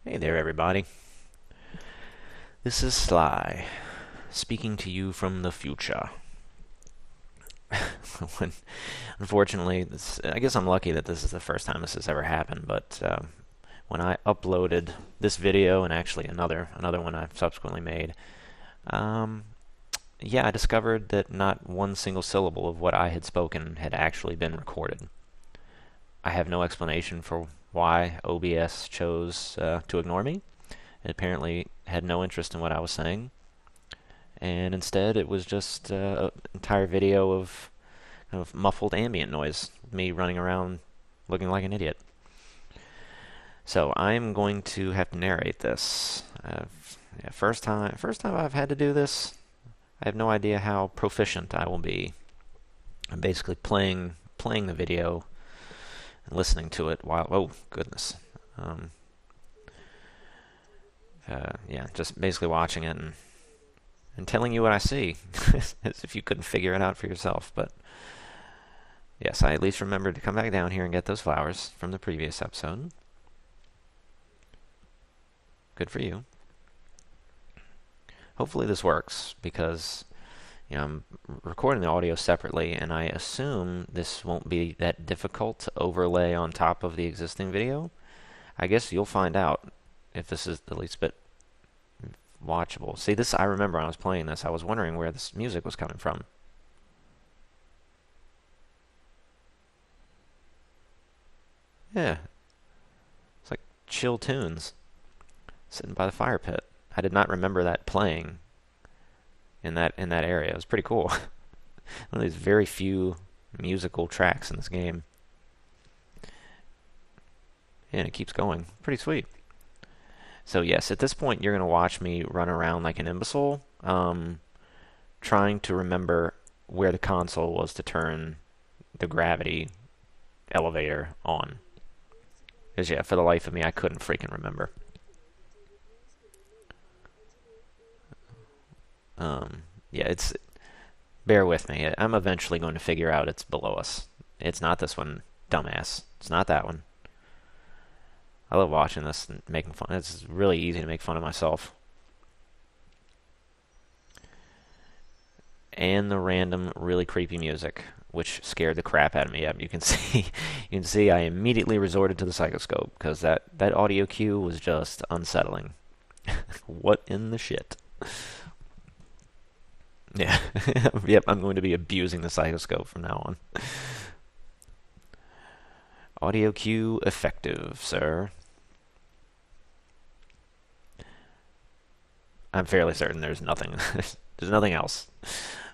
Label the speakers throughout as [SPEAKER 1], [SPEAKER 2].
[SPEAKER 1] Hey there, everybody. This is Sly, speaking to you from the future. when, Unfortunately, I guess I'm lucky that this is the first time this has ever happened, but when I uploaded this video and actually another one I've subsequently made, um, yeah, I discovered that not one single syllable of what I had spoken had actually been recorded. I have no explanation for why OBS chose to ignore me. It apparently had no interest in what I was saying, and instead it was just an entire video of kind of muffled ambient noise, me running around looking like an idiot. So I'm going to have to narrate this. Yeah, first time I've had to do this. I have no idea how proficient I will be. I'm basically playing the video and listening to it while. Oh goodness. Um, yeah, just basically watching it and telling you what I see, as if you couldn't figure it out for yourself. But yes, I at least remembered to come back down here and get those flowers from the previous episode. Good for you. Hopefully this works, because I'm recording the audio separately, and I assume this won't be that difficult to overlay on top of the existing video. I guess you'll find out if this is the least bit watchable. See, this, I remember when I was playing this, I was wondering where this music was coming from. Yeah, it's like chill tunes sitting by the fire pit. I did not remember that playing in that area. It was pretty cool. One of these very few musical tracks in this game. And it keeps going. Pretty sweet. So yes, at this point you're going to watch me run around like an imbecile, trying to remember where the console was to turn the gravity elevator on. Because yeah, for the life of me, I couldn't freaking remember. Yeah, it's bear with me. I'm eventually going to figure out it's below us. It's not this one, dumbass. It's not that one. I love watching this and making fun. It's really easy to make fun of myself. And the random, really creepy music, which scared the crap out of me. Yeah, you can see, you can see, I immediately resorted to the psychoscope because that audio cue was just unsettling. What in the shit? Yeah, yep. I'm going to be abusing the psychoscope from now on. Audio cue effective, sir. I'm fairly certain there's nothing. There's nothing else.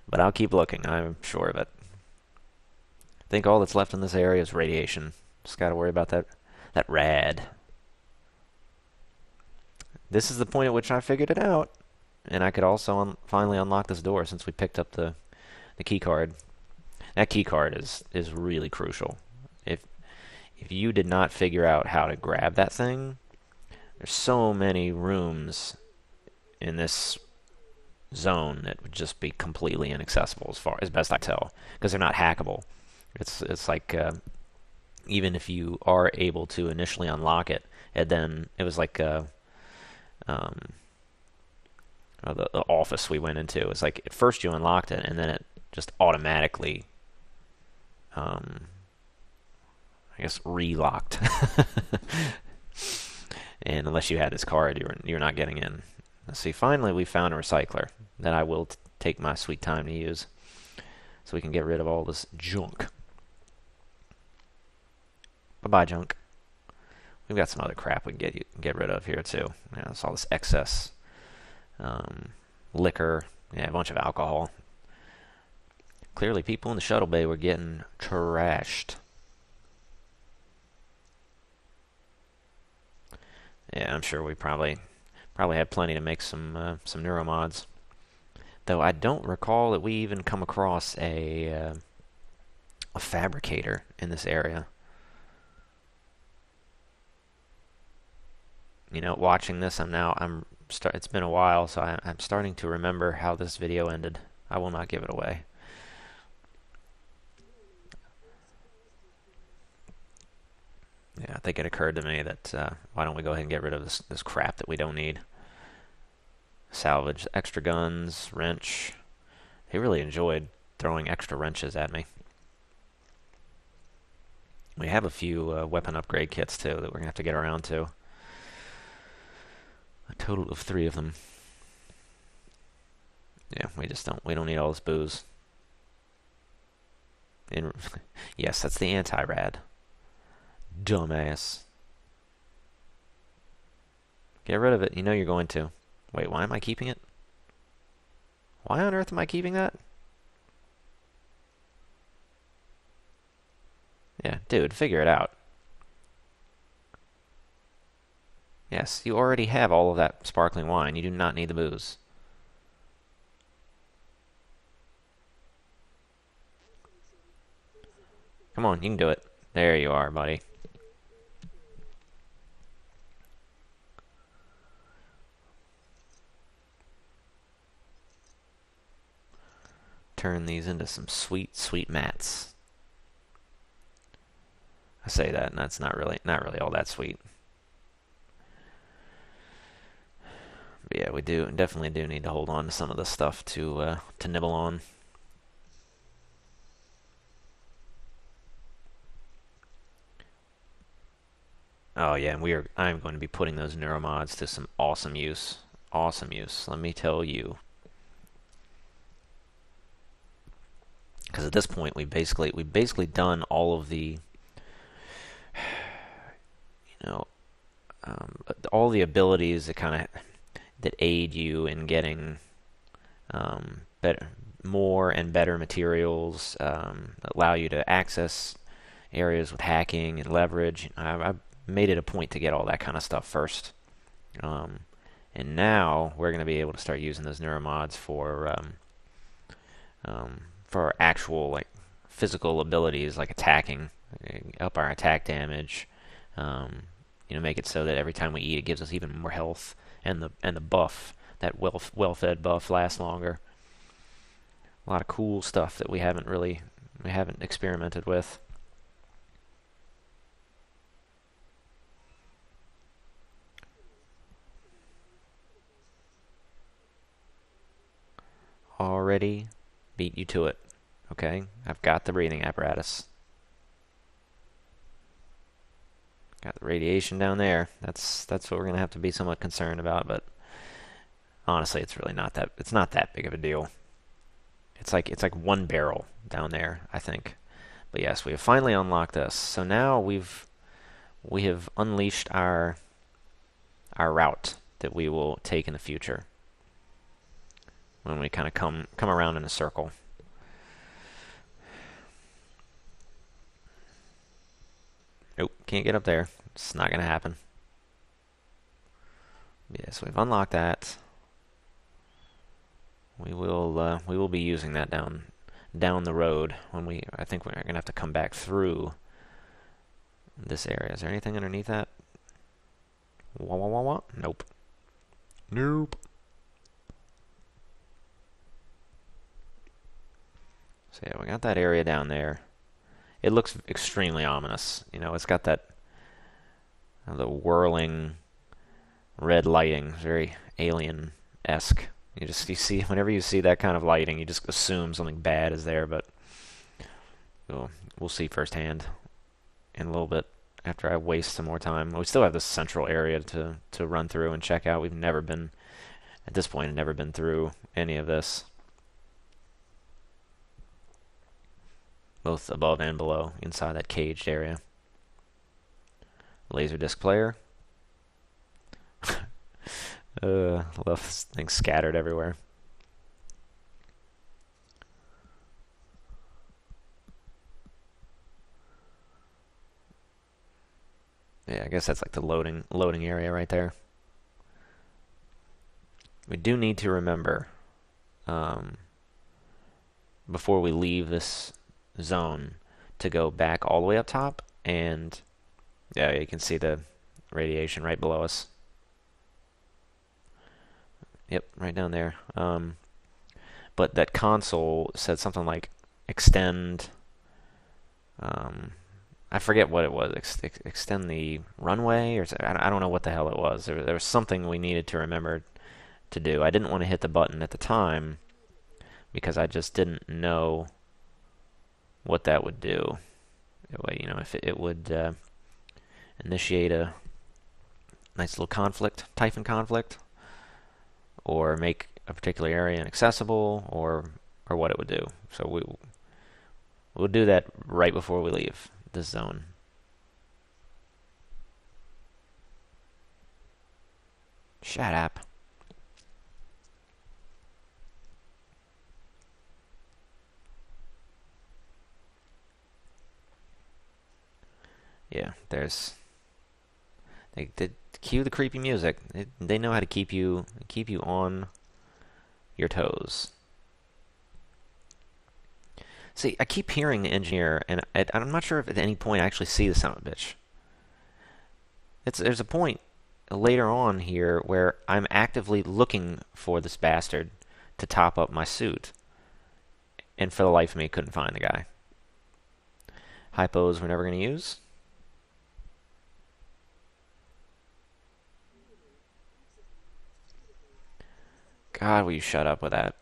[SPEAKER 1] But I'll keep looking. I'm sure of it. I think all that's left in this area is radiation. Just got to worry about that rad. This is the point at which I figured it out, and I could also finally unlock this door since we picked up the key card. That key card is really crucial. If you did not figure out how to grab that thing, there's so many rooms in this zone that would just be completely inaccessible as far as best I tell, because they're not hackable. It's like even if you are able to initially unlock it, and then it was like um, the office we went into. It's like at first you unlocked it, and then it just automatically, um, I guess, relocked. And unless you had this card, you're not getting in. Let's see. Finally, we found a recycler that I will take my sweet time to use, so we can get rid of all this junk. Bye-bye, junk. We've got some other crap we can get rid of here too. Yeah, it's all this excess liquor. Yeah, a bunch of alcohol. Clearly, people in the shuttle bay were getting trashed. Yeah, I'm sure we probably have plenty to make some neuromods. Though I don't recall that we even come across a fabricator in this area. Watching this, it's been a while, so I'm starting to remember how this video ended. I will not give it away. Yeah, I think it occurred to me that why don't we go ahead and get rid of this crap that we don't need. Salvage extra guns, wrench. He really enjoyed throwing extra wrenches at me. We have a few weapon upgrade kits too that we're gonna have to get around to. A total of 3 of them. Yeah, we don't need all this booze. In, yes, that's the anti-rad. Dumbass. Get rid of it. You know you're going to. Wait, why am I keeping it? Why on earth am I keeping that? Yeah, dude, figure it out. Yes, you already have all of that sparkling wine. You do not need the booze. Come on, you can do it. There you are, buddy. Turn these into some sweet, sweet mats. I say that, and that's not really all that sweet. But yeah, we definitely do need to hold on to some of this stuff to nibble on. Oh yeah, and I'm going to be putting those neuromods to some awesome use. Awesome use, let me tell you. Because at this point, we've basically done all of the, all the abilities that aid you in getting better, more and better materials, allow you to access areas with hacking and leverage. I made it a point to get all that kind of stuff first. And now we're going to be able to start using those neuromods for actual like physical abilities like attacking, up our attack damage. Make it so that every time we eat, it gives us even more health, and the buff, that well-fed buff, lasts longer. A lot of cool stuff that we haven't experimented with. Already beat you to it. Okay, I've got the breathing apparatus. Got the radiation down there. That's what we're gonna have to be somewhat concerned about. But honestly, it's really not that. It's not that big of a deal. It's like 1 barrel down there, I think. But yes, we have finally unlocked this. So now we have unleashed our route that we will take in the future when we kind of come around in a circle. Nope, can't get up there. It's not gonna happen. Yeah, so we've unlocked that. We will be using that down the road when I think we're gonna have to come back through this area. Is there anything underneath that? Wah wah wah wah. Nope. Nope. So yeah, we got that area down there. It looks extremely ominous. It's got that the whirling red lighting, very alien-esque. You see whenever you see that kind of lighting, you just assume something bad is there, but we'll see firsthand in a little bit after I waste some more time. We still have this central area to run through and check out. We've never been at this point, never been through any of this, both above and below, inside that caged area. Laserdisc player. Love things scattered everywhere. Yeah, I guess that's like the loading area right there. We do need to remember, before we leave this zone, to go back all the way up top, and yeah, you can see the radiation right below us. Yep, right down there. But that console said something like extend I forget what it was. Extend the runway, or I don't know what the hell it was. There was something we needed to remember to do. I didn't want to hit the button at the time because I just didn't know what that would do. If it would initiate a nice little conflict, Typhon conflict, or make a particular area inaccessible, or what it would do. So we'll do that right before we leave this zone. Shut up. Yeah, they cue the creepy music. They know how to keep you on your toes. See, I keep hearing the engineer, and I'm not sure if at any point I actually see the son of a bitch. There's a point later on here where I'm actively looking for this bastard to top up my suit, and for the life of me, couldn't find the guy. Hypos we're never going to use. God, will you shut up with that?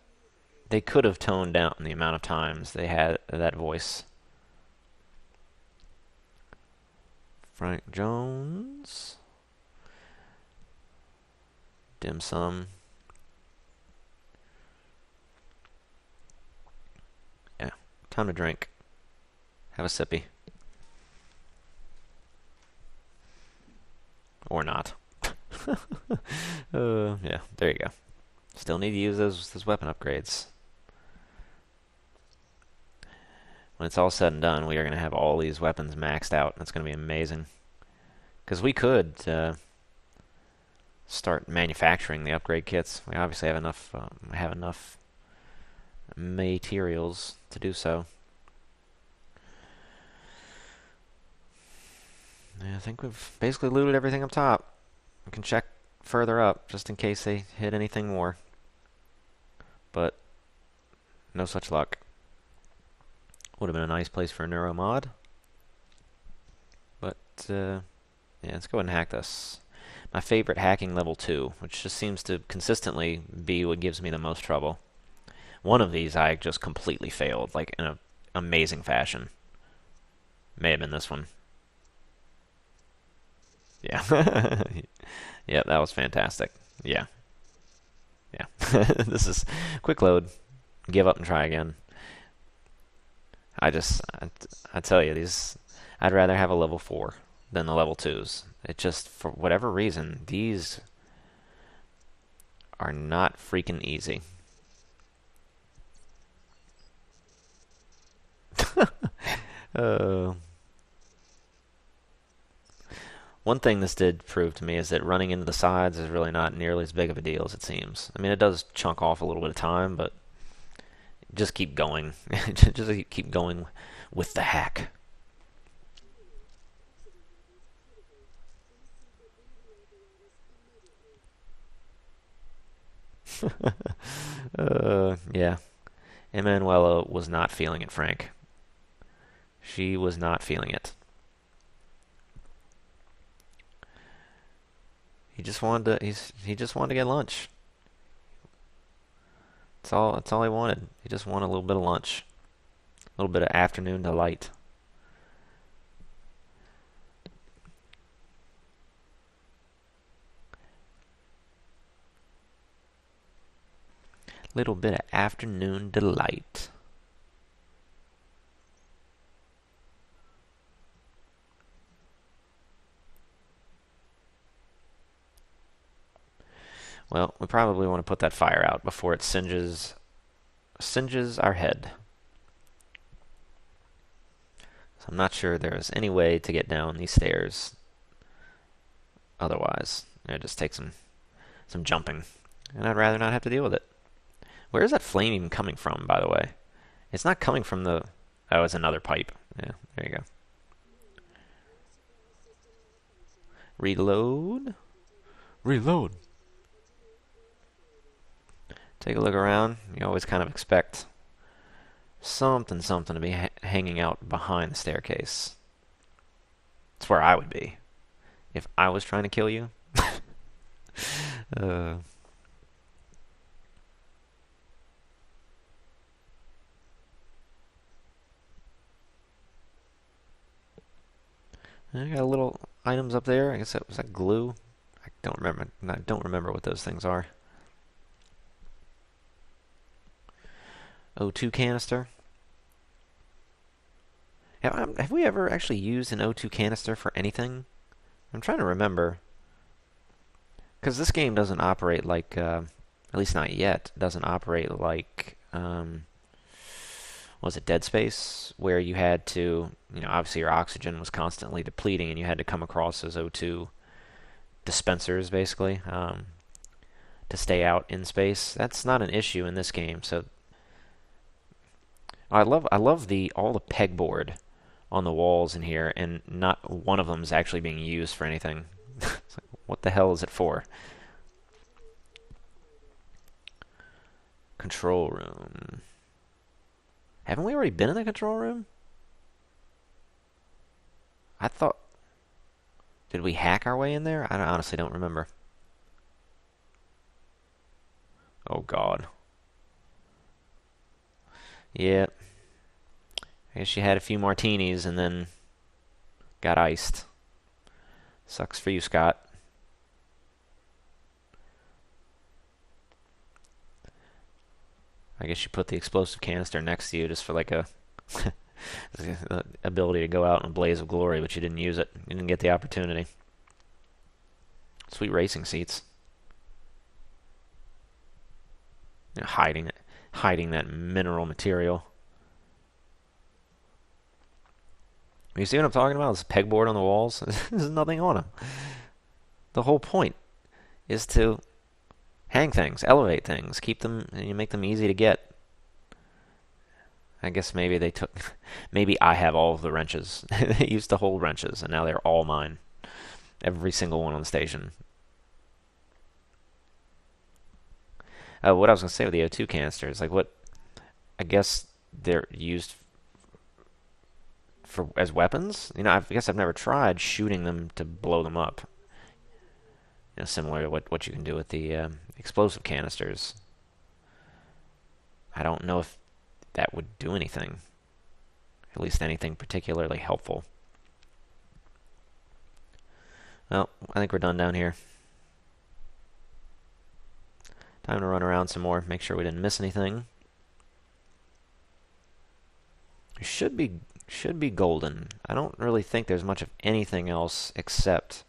[SPEAKER 1] They could have toned down the amount of times they had that voice. Frank Jones. Dim sum. Yeah, time to drink. Have a sippy. Or not. Yeah, there you go. Still need to use those weapon upgrades. When it's all said and done, we are going to have all these weapons maxed out. That's going to be amazing. Because we could start manufacturing the upgrade kits. We obviously have enough materials to do so. Yeah, I think we've basically looted everything up top. We can check further up just in case they hit anything more. But no such luck. Would have been a nice place for a neuro mod. But yeah, let's go ahead and hack this. My favorite hacking level 2, which just seems to consistently be what gives me the most trouble. One of these I just completely failed, like in an amazing fashion. May have been this one. Yeah. Yeah, that was fantastic. Yeah. Yeah. This is quick load. Give up and try again. I tell you, I'd rather have a level 4 than the level 2s. It just, for whatever reason, these are not freaking easy. uh, One thing this did prove to me is that running into the sides is really not nearly as big of a deal as it seems. I mean, it does chunk off a little bit of time, but just keep going. Just keep going with the hack. Yeah. Emanuela was not feeling it, Frank. She was not feeling it. He just wanted to get lunch. That's all he wanted. He just wanted a little bit of lunch. A little bit of afternoon delight. Little bit of afternoon delight. Well, we probably want to put that fire out before it singes our head. So I'm not sure there's any way to get down these stairs otherwise. It just takes some jumping. And I'd rather not have to deal with it. Where is that flame even coming from, by the way? It's not coming from the... Oh, it's another pipe. Yeah, there you go. Reload. Reload. Take a look around. You always kind of expect something to be hanging out behind the staircase. It's where I would be if I was trying to kill you. uh, I got little items up there. I guess that was that glue. I don't remember. I don't remember what those things are. O2 canister. Have we ever actually used an O2 canister for anything? I'm trying to remember. Because this game doesn't operate like, at least not yet, doesn't operate like, was it Dead Space? Where you had to, obviously your oxygen was constantly depleting and you had to come across those O2 dispensers, basically, to stay out in space. That's not an issue in this game, so I love all the pegboard on the walls in here, and not one of them is actually being used for anything. It's like, what the hell is it for? Control room. Haven't we already been in the control room? I thought... Did we hack our way in there? I honestly don't remember. Oh, God. Yeah. I guess you had a few martinis and then got iced. Sucks for you, Scott. I guess you put the explosive canister next to you just for like a ability to go out in a blaze of glory, but you didn't use it. You didn't get the opportunity. Sweet racing seats. Hiding that mineral material. You see what I'm talking about? This pegboard on the walls. There's nothing on them. The whole point is to hang things, elevate things, keep them, and you make them easy to get. I guess maybe they took. Maybe I have all of the wrenches. They used to hold wrenches, and now they're all mine. Every single one on the station. What I was gonna say with the O2 canisters, like what? I guess they're used for as weapons. I guess I've never tried shooting them to blow them up. Similar to what you can do with the explosive canisters. I don't know if that would do anything. At least anything particularly helpful. Well, I think we're done down here. Time to run around some more, make sure we didn't miss anything. It should be golden. I don't really think there's much of anything else except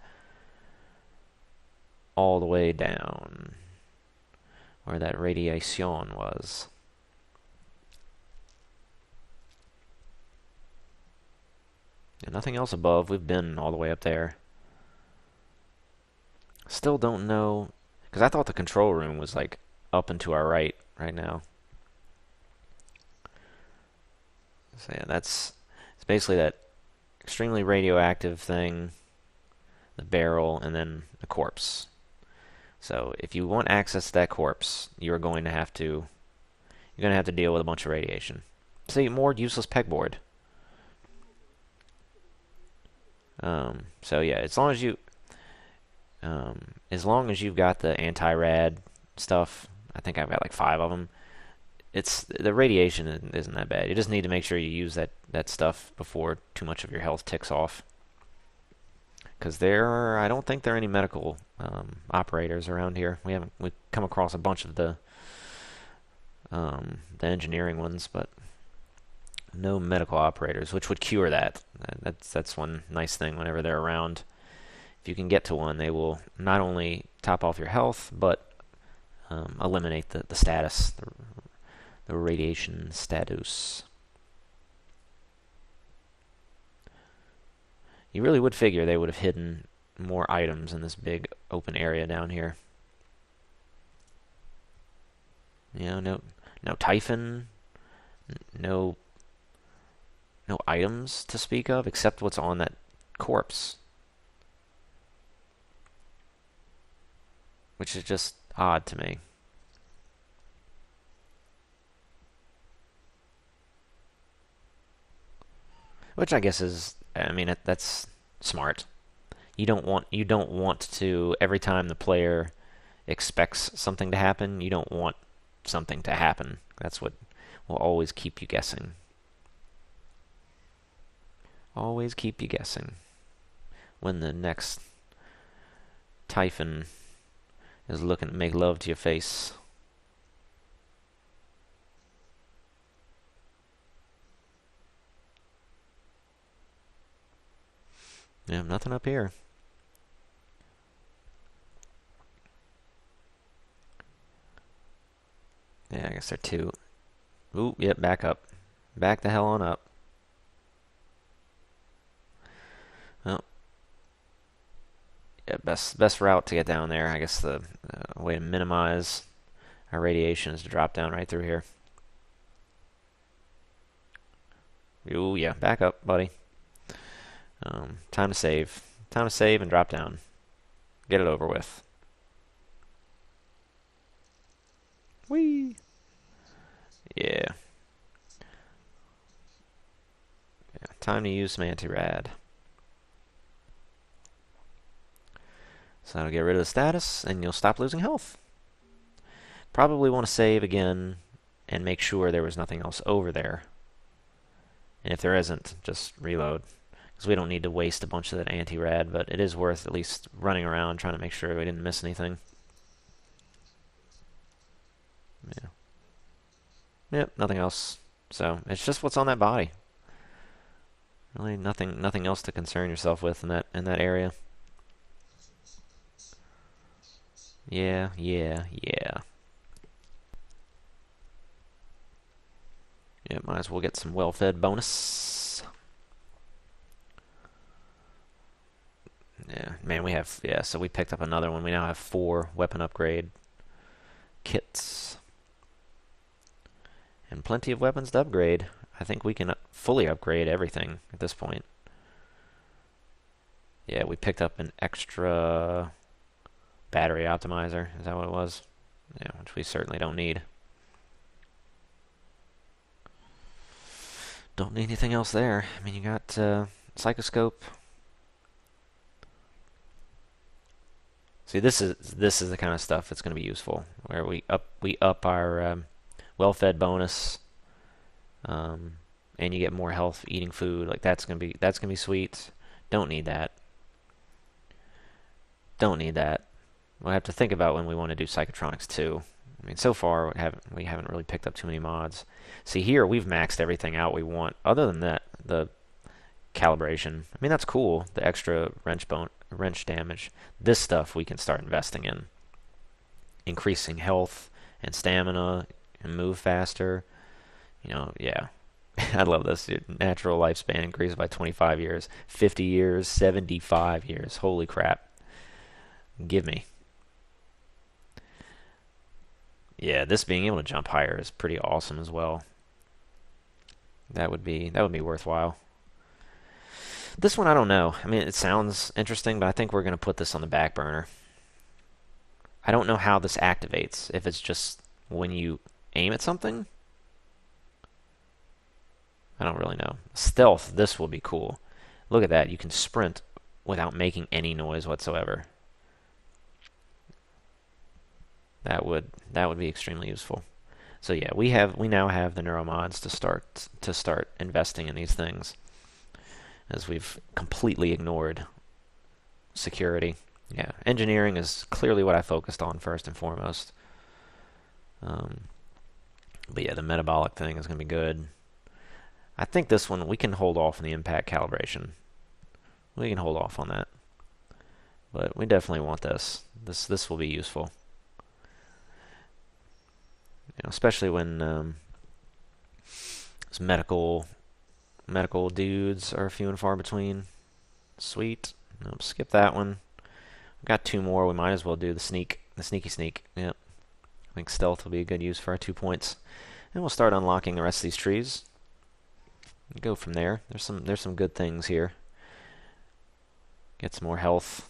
[SPEAKER 1] all the way down where that radiation was. And nothing else above. We've been all the way up there. Still don't know, because I thought the control room was like up and to our right now. So yeah, it's basically that extremely radioactive thing, the barrel, and then the corpse. So if you want access to that corpse, you're going to have to deal with a bunch of radiation. See, more useless pegboard. So yeah, as long as you've got the anti-rad stuff, I think I've got like 5 of them. The radiation isn't that bad. You just need to make sure you use that stuff before too much of your health ticks off. Because I don't think there are any medical operators around here. We've come across a bunch of the engineering ones, but no medical operators, which would cure that. That's one nice thing whenever they're around. If you can get to one, they will not only top off your health, but eliminate the status, the radiation status. You really would figure they would have hidden more items in this big open area down here. No Typhon, no items to speak of except what's on that corpse, which is just odd to me. Which I guess is, I mean, that's smart. You don't want to every time the player expects something to happen, you don't want something to happen. That's what will always keep you guessing. Always keep you guessing when the next Typhon is looking to make love to your face. Yeah, nothing up here. Yeah, I guess they're two. Ooh, yep, back up. Back the hell on up. Well, yeah, best route to get down there. I guess the way to minimize our radiation is to drop down right through here. Ooh, yeah, back up, buddy. Time to save. Time to save and drop down. Get it over with. Whee! Yeah. Yeah. Time to use some anti-rad. So that'll get rid of the status, and you'll stop losing health. Probably want to save again and make sure there was nothing else over there. And if there isn't, just reload. Because we don't need to waste a bunch of that anti-rad, but it is worth at least running around trying to make sure we didn't miss anything. Yeah. Yep, nothing else. So it's just what's on that body. Really nothing else to concern yourself with in that area. Yeah. Yeah, might as well get some well-fed bonus. Yeah, man, so we picked up another one. We now have 4 weapon upgrade kits. And plenty of weapons to upgrade. I think we can fully upgrade everything at this point. Yeah, we picked up an extra battery optimizer. Is that what it was? Yeah, which we certainly don't need. Don't need anything else there. I mean, you got psychoscope. See, this is the kind of stuff that's going to be useful, where we up our well-fed bonus, and you get more health eating food. Like that's gonna be sweet. Don't need that. Don't need that. We'll have to think about when we want to do psychotronics too. I mean, so far we haven't really picked up too many mods. See, here we've maxed everything out we want. Other than that, the calibration. I mean, that's cool. The extra wrench damage. This stuff we can start investing in. Increasing health and stamina and move faster. You know, yeah. I love this, dude. Natural lifespan increased by 25 years, 50 years, 75 years. Holy crap. Give me. Yeah, this being able to jump higher is pretty awesome as well. That would be worthwhile. This one I don't know. I mean, it sounds interesting, but I think we're going to put this on the back burner. I don't know how this activates. If it's just when you aim at something? I don't really know. Stealth, this will be cool. Look at that. You can sprint without making any noise whatsoever. That would be extremely useful. So yeah, we now have the neuromods to start investing in these things, as we've completely ignored security. Yeah, engineering is clearly what I focused on first and foremost. But yeah, the metabolic thing is going to be good. I think this one we can hold off on the impact calibration. We can hold off on that, but we definitely want this. This will be useful. You know, especially when those medical dudes are few and far between. Sweet. Nope, skip that one. We've got 2 more. We might as well do the sneaky sneak. Yep. I think stealth will be a good use for our 2 points, and we'll start unlocking the rest of these trees. Go from there. There's some good things here. Get some more health.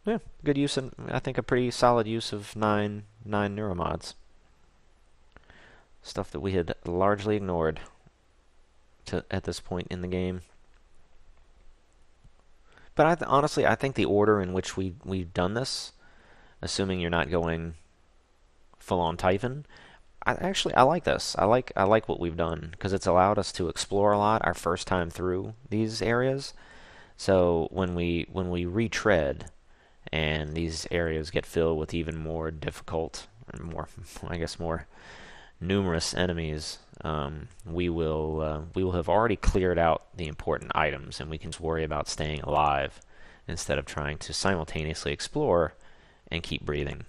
[SPEAKER 1] Yeah, good use, and I think a pretty solid use of 9 neuromods. Stuff that we had largely ignored at this point in the game. But honestly, I think the order in which we've done this, assuming you're not going full on Typhon, I like this. I like what we've done because it's allowed us to explore a lot our first time through these areas. So when we retread and these areas get filled with even more difficult and more, I guess, more numerous enemies, we will have already cleared out the important items, and we can just worry about staying alive instead of trying to simultaneously explore and keep breathing.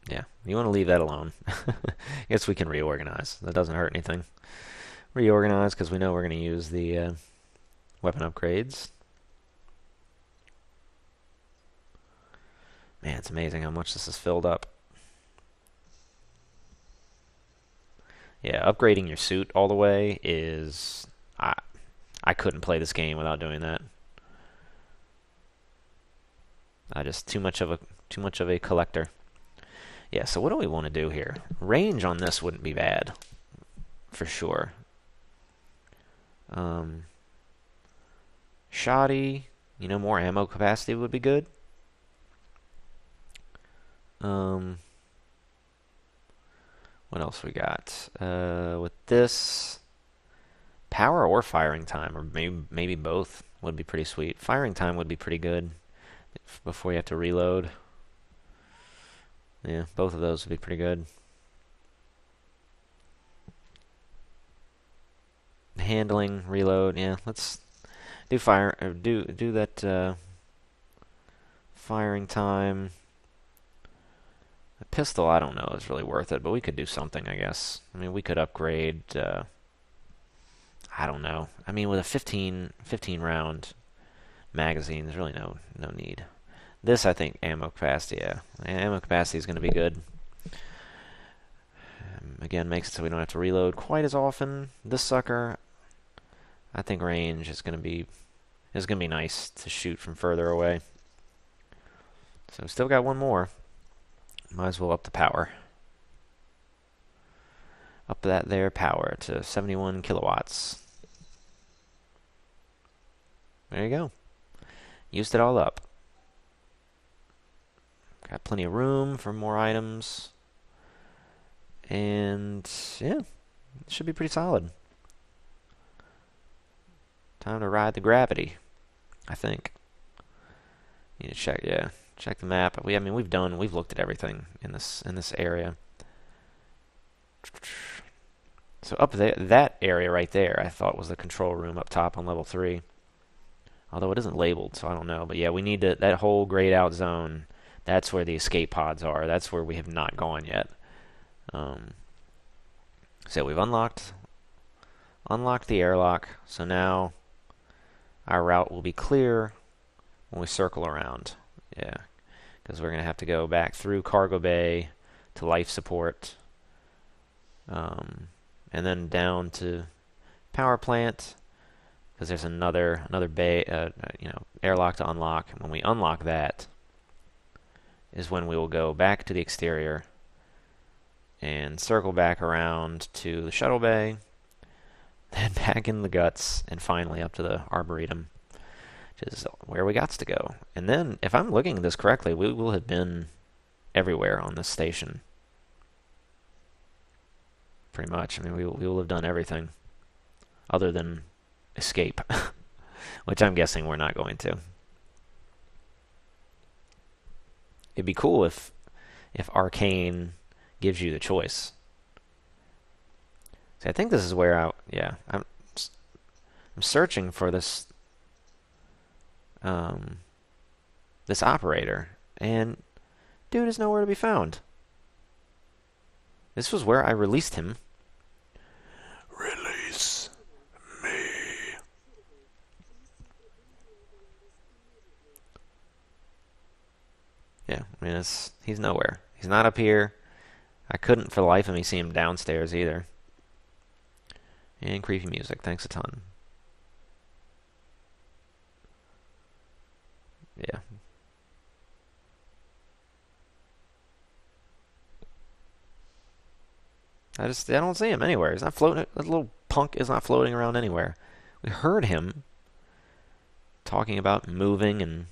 [SPEAKER 1] Yeah, you want to leave that alone. Guess we can reorganize. That doesn't hurt anything. Reorganize because we know we're going to use the weapon upgrades. Man, it's amazing how much this is filled up. Yeah, upgrading your suit all the way is... I couldn't play this game without doing that. I just too much of a collector. Yeah, so what do we want to do here? Range on this wouldn't be bad, for sure. Shoddy, more ammo capacity would be good. What else we got? With this, power or firing time, or maybe both would be pretty sweet. Firing time would be pretty good before you have to reload. Yeah, both of those would be pretty good. Handling, reload, yeah. Let's do fire or do that firing time. A pistol, I don't know, is really worth it, but we could do something, I guess. I mean, we could upgrade. I don't know. I mean, with a 15 round magazine, there's really no need. This, I think, ammo capacity, yeah. Ammo capacity is going to be good. Again, makes it so we don't have to reload quite as often. This sucker, I think range is going to be nice to shoot from further away. So we still got one more. Might as well up the power. Up that there power to 71 kilowatts. There you go. Used it all up. Got plenty of room for more items. And yeah, it should be pretty solid. Time to ride the gravity, I think. Need to check the map. We've looked at everything in this area. So up there, that area right there, I thought was the control room up top on level 3. Although it isn't labeled, so I don't know. But yeah, we need that whole grayed out zone. That's where the escape pods are. That's where we have not gone yet. So we've unlocked the airlock. So now our route will be clear when we circle around. Yeah, because we're going to have to go back through cargo bay to life support, and then down to power plant, because there's another bay, airlock to unlock. And when we unlock that, is when we will go back to the exterior and circle back around to the shuttle bay, then back in the guts, and finally up to the arboretum, which is where we got to go. And then, if I'm looking at this correctly, we will have been everywhere on this station. Pretty much. I mean, we will have done everything other than escape, which I'm guessing we're not going to. It'd be cool if Arcane gives you the choice. See, I think this is where I'm searching for this this operator, and dude is nowhere to be found. This was where I released him. Release me. Yeah, I mean, he's nowhere. He's not up here. I couldn't for the life of me see him downstairs either. And creepy music, thanks a ton. Yeah. I don't see him anywhere. He's not floating. That little punk is not floating around anywhere. We heard him talking about moving and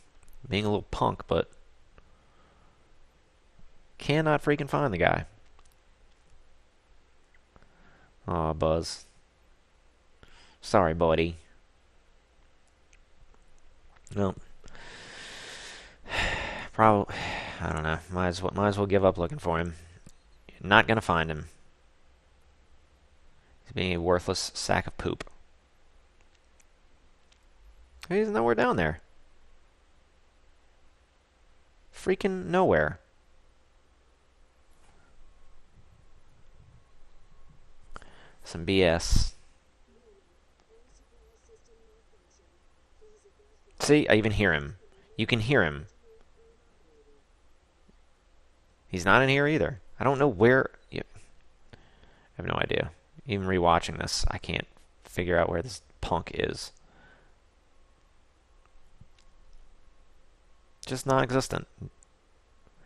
[SPEAKER 1] being a little punk, but cannot freaking find the guy. Aw, Buzz. Sorry, buddy. Well, probably. I don't know. Might as well give up looking for him. Not gonna find him. He's being a worthless sack of poop. He's nowhere down there. Freaking nowhere. Some BS. See, I even hear him. You can hear him. He's not in here either. I don't know where. I have no idea. Even rewatching this, I can't figure out where this punk is. Just non-existent.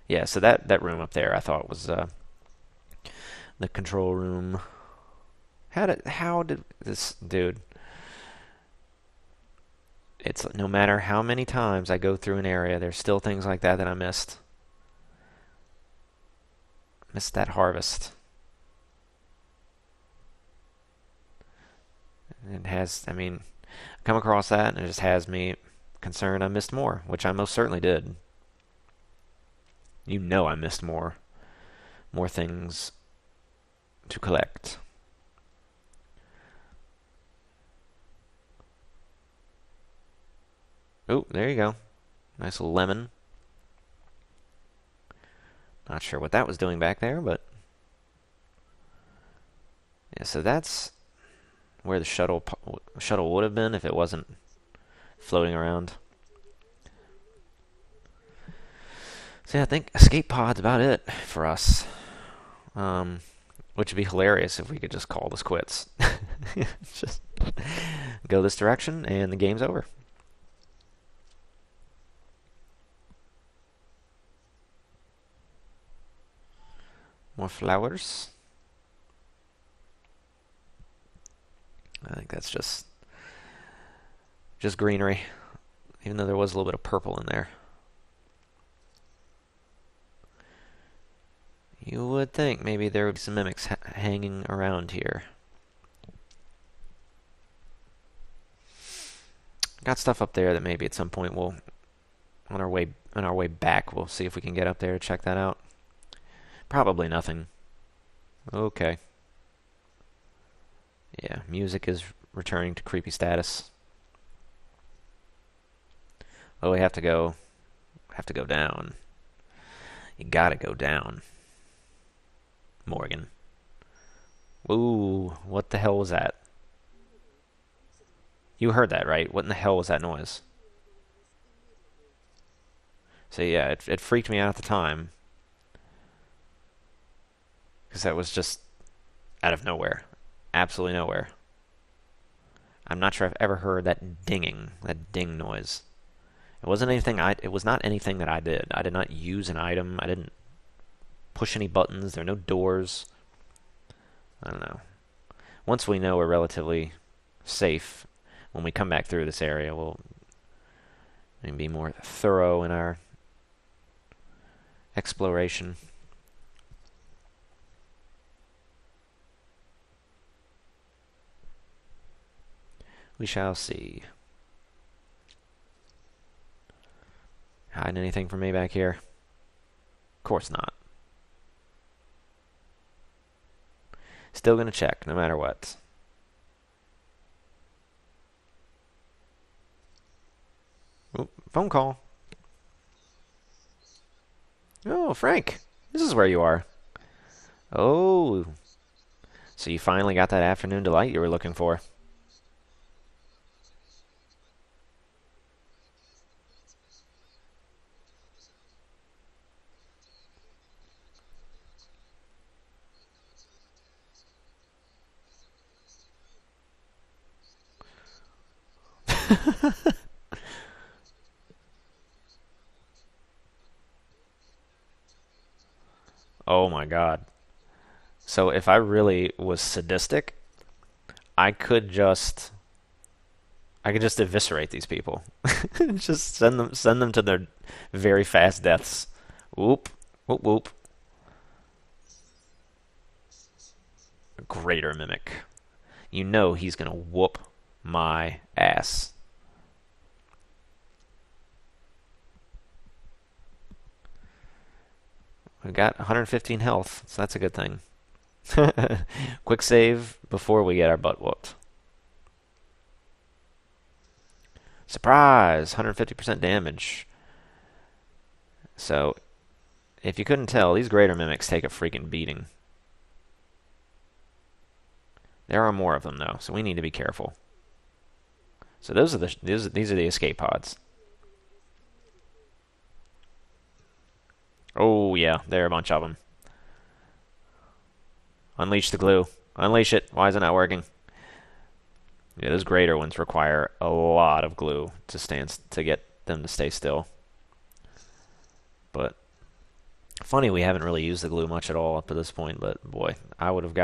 [SPEAKER 1] Yeah, so that room up there I thought was the control room. How did this dude? It's no matter how many times I go through an area, there's still things like that I missed. Missed that harvest. It has, I mean, I come across that and it just has me concerned I missed more, which I most certainly did. You know I missed more. More things to collect. Oh, there you go. Nice little lemon. Not sure what that was doing back there, but yeah, so that's where the shuttle would have been if it wasn't floating around. So yeah, I think escape pod's about it for us. Which would be hilarious if we could just call this quits. Just go this direction and the game's over. More flowers. I think that's just greenery, even though there was a little bit of purple in there. You would think maybe there would be some mimics hanging around here. Got stuff up there that maybe at some point we'll, on our way back, we'll see if we can get up there to check that out. Probably nothing. Okay. Yeah, music is returning to creepy status. Oh, we have to go down. You gotta go down. Morgan. Ooh, what the hell was that? You heard that, right? What in the hell was that noise? So yeah, it freaked me out at the time. Because that was just out of nowhere. Absolutely nowhere. I'm not sure I've ever heard that dinging, that ding noise. It wasn't anything it was not anything that I did. I did not use an item. I didn't push any buttons. There are no doors. I don't know. Once we know we're relatively safe, when we come back through this area, we'll maybe be more thorough in our exploration. We shall see. Hiding anything from me back here? Of course not. Still gonna check, no matter what. Oop, phone call. Oh, Frank. This is where you are. Oh. So you finally got that afternoon delight you were looking for. Oh my God. So if I really was sadistic, I could just I could just eviscerate these people. Just send them to their very fast deaths. Whoop, whoop, whoop. Greater mimic. You know he's gonna whoop my ass. We got 115 health, so that's a good thing. Quick save before we get our butt whooped. Surprise! 150% damage. So, if you couldn't tell, these greater mimics take a freaking beating. There are more of them though, so we need to be careful. So these are the escape pods. Oh yeah, there are a bunch of them. Unleash the glue. Unleash it. Why is it not working? Yeah, those greater ones require a lot of glue to get them to stay still. But funny, we haven't really used the glue much at all up to this point. But boy, I would have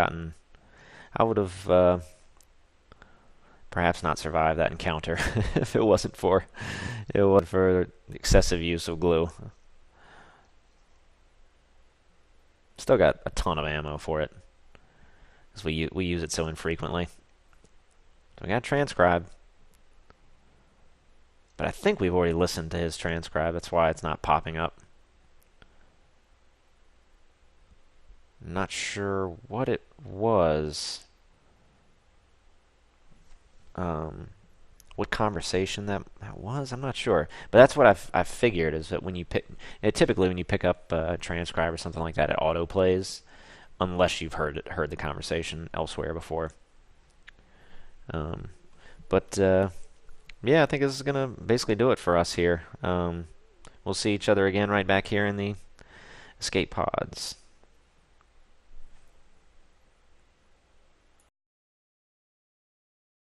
[SPEAKER 1] perhaps not survived that encounter if it wasn't for excessive use of glue. Still got a ton of ammo for it, because we use it so infrequently. So we got transcribe, but I think we've already listened to his transcribe. That's why it's not popping up. I'm not sure what it was. What conversation that was, I'm not sure. But that's what I've figured, is that when you typically when you pick up a transcribe or something like that, it auto plays unless you've heard the conversation elsewhere before. But yeah, I think this is gonna basically do it for us here. We'll see each other again right back here in the escape pods.